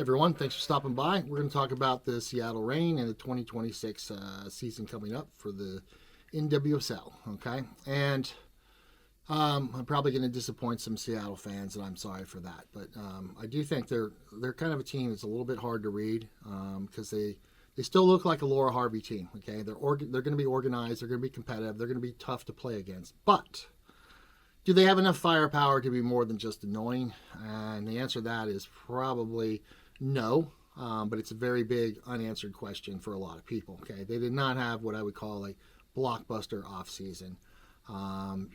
Everyone, thanks for stopping by. We're going to talk about the Seattle Reign and the 2026 season coming up for the NWSL. Okay, and I'm probably going to disappoint some Seattle fans, and I'm sorry for that. But I do think they're kind of a team that's a little bit hard to read because they still look like a Laura Harvey team. Okay, they're going to be organized, they're going to be competitive, they're going to be tough to play against, but do they have enough firepower to be more than just annoying? And the answer to that is probably no, but it's a very big unanswered question for a lot of people. Okay, they did not have what I would call a blockbuster offseason.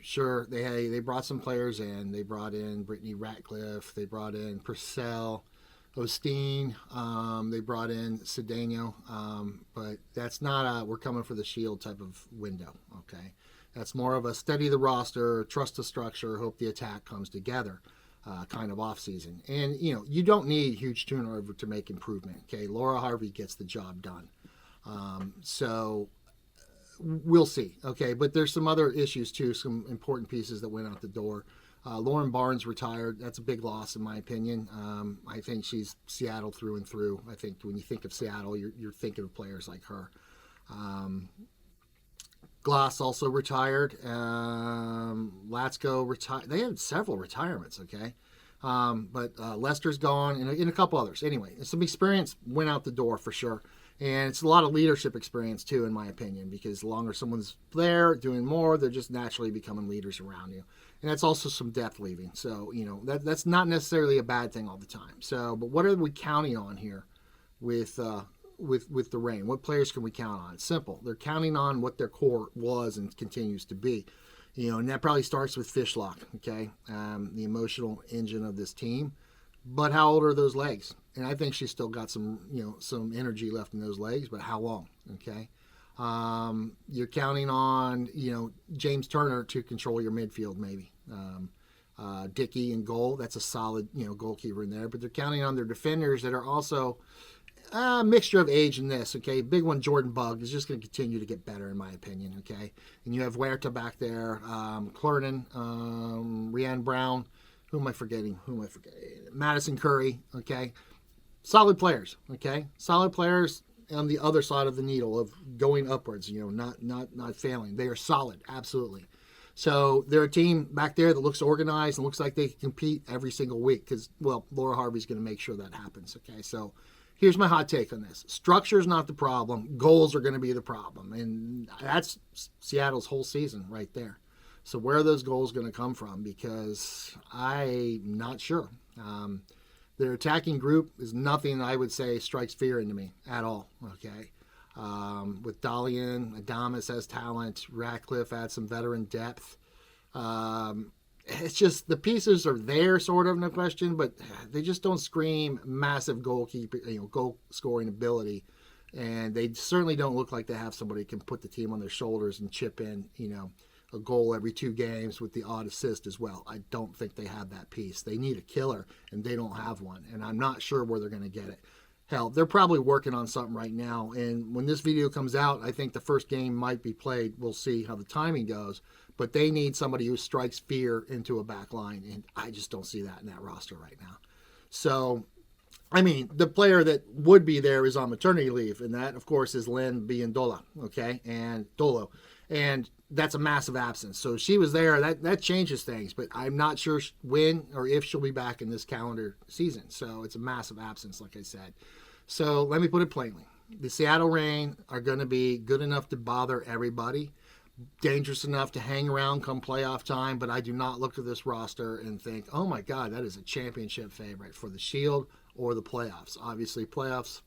Sure, they brought some players in. They brought in Brittany Ratcliffe. They brought in Purcell, Osteen. They brought in Cedeno. But that's not a we're coming for the shield type of window. Okay, that's more of a study the roster, trust the structure, hope the attack comes together. Kind of off season, and you don't need huge turnover to make improvement. Okay, Laura Harvey gets the job done, so we'll see. Okay, but there's some other issues too, some important pieces that went out the door. Lauren Barnes retired. That's a big loss in my opinion. I think she's Seattle through and through. I think when you think of Seattle, you're thinking of players like her. Glass also retired. Latsko retired. They had several retirements, okay? But Lester's gone and a couple others. Anyway, some experience went out the door for sure. And it's a lot of leadership experience, too, in my opinion, because the longer someone's there doing more, they're just naturally becoming leaders around you. And that's also some depth leaving. So, that's not necessarily a bad thing all the time. So, but what are we counting on here with the Reign? What players can we count on? It's simple. They're counting on what their core was and continues to be. And that probably starts with Fishlock, okay? The emotional engine of this team. But how old are those legs? And I think she's still got some energy left in those legs, but how long, okay? You're counting on, James Turner to control your midfield maybe. Dickey in goal, that's a solid, goalkeeper in there. But they're counting on their defenders that are also a mixture of age and this, okay? Big one, Jordan Bugg, is just going to continue to get better, in my opinion, okay? And you have Huerta back there, Clernan, Rianne Brown. Who am I forgetting? Madison Curry, okay? Solid players, okay? Solid players on the other side of the needle of going upwards, not failing. They are solid, absolutely. So they're a team back there that looks organized and looks like they can compete every single week because, Laura Harvey's going to make sure that happens, okay? So here's my hot take on this. Structure is not the problem. Goals are going to be the problem. And that's Seattle's whole season right there. So where are those goals going to come from? Because I'm not sure. Their attacking group is nothing I would say strikes fear into me at all, okay? With Dalian, Adamas has talent. Ratcliffe adds some veteran depth. It's just the pieces are there, sort of, no question, but they just don't scream massive goal scoring ability. And they certainly don't look like they have somebody who can put the team on their shoulders and chip in, a goal every 2 games with the odd assist as well. I don't think they have that piece. They need a killer, and they don't have one. And I'm not sure where they're going to get it. Hell, they're probably working on something right now. And when this video comes out, I think the first game might be played. We'll see how the timing goes. But they need somebody who strikes fear into a back line, and I just don't see that in that roster right now. So, the player that would be there is on maternity leave, and that, of course, is Lynn Biandola, okay, and Dolo. And that's a massive absence. So she was there. That changes things, but I'm not sure when or if she'll be back in this calendar season. So it's a massive absence, like I said. So let me put it plainly. The Seattle Reign are going to be good enough to bother everybody, dangerous enough to hang around come playoff time, but I do not look at this roster and think, oh my God, that is a championship favorite for the Shield or the playoffs. Obviously, playoffs,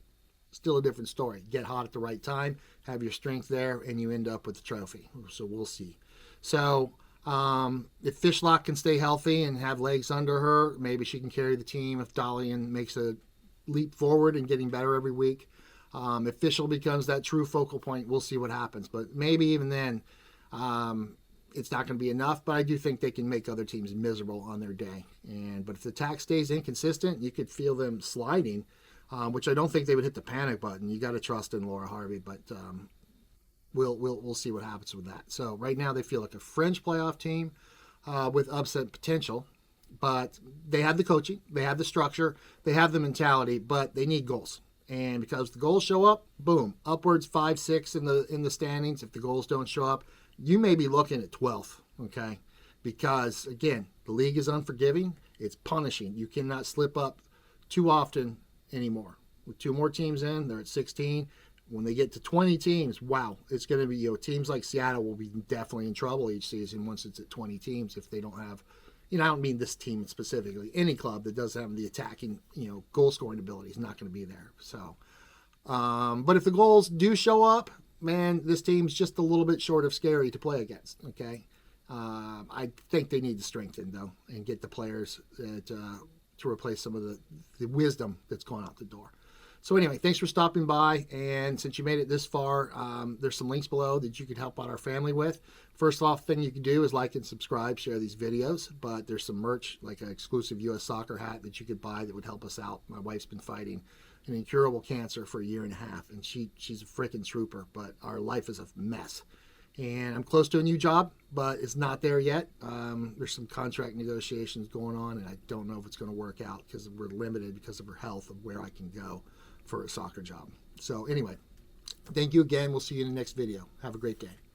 still a different story. Get hot at the right time, have your strength there, and you end up with the trophy. So we'll see. So if Fishlock can stay healthy and have legs under her, maybe she can carry the team. If Dalian makes a leap forward and getting better every week, if Fischl becomes that true focal point, we'll see what happens. But maybe even then, it's not going to be enough. But I do think they can make other teams miserable on their day. But if the attack stays inconsistent, you could feel them sliding. Which I don't think they would hit the panic button. You got to trust in Laura Harvey, but we'll see what happens with that. So right now they feel like a French playoff team with upset potential, but they have the coaching, they have the structure, they have the mentality, but they need goals. And because the goals show up, boom, upwards 5, 6 in the standings. If the goals don't show up, you may be looking at 12th, okay? Because again, the league is unforgiving. It's punishing. You cannot slip up too often anymore. With 2 more teams in, they're at 16. When they get to 20 teams, wow, it's going to be, teams like Seattle will be definitely in trouble each season once it's at 20 teams if they don't have, I don't mean this team specifically. Any club that doesn't have the attacking, goal scoring ability is not going to be there. So, but if the goals do show up, man, this team's just a little bit short of scary to play against. Okay, I think they need to strengthen though and get the players to replace some of the wisdom that's gone out the door. So anyway, thanks for stopping by. And since you made it this far, there's some links below that you could help out our family with. First off, thing you can do is like and subscribe, share these videos. But there's some merch, like an exclusive U.S. soccer hat that you could buy that would help us out. My wife's been fighting an incurable cancer for 1.5 years, and she's a freaking trooper. But our life is a mess. And I'm close to a new job, but it's not there yet. There's some contract negotiations going on, and I don't know if it's going to work out because we're limited because of her health of where I can go for a soccer job. So anyway, thank you again. We'll see you in the next video. Have a great day.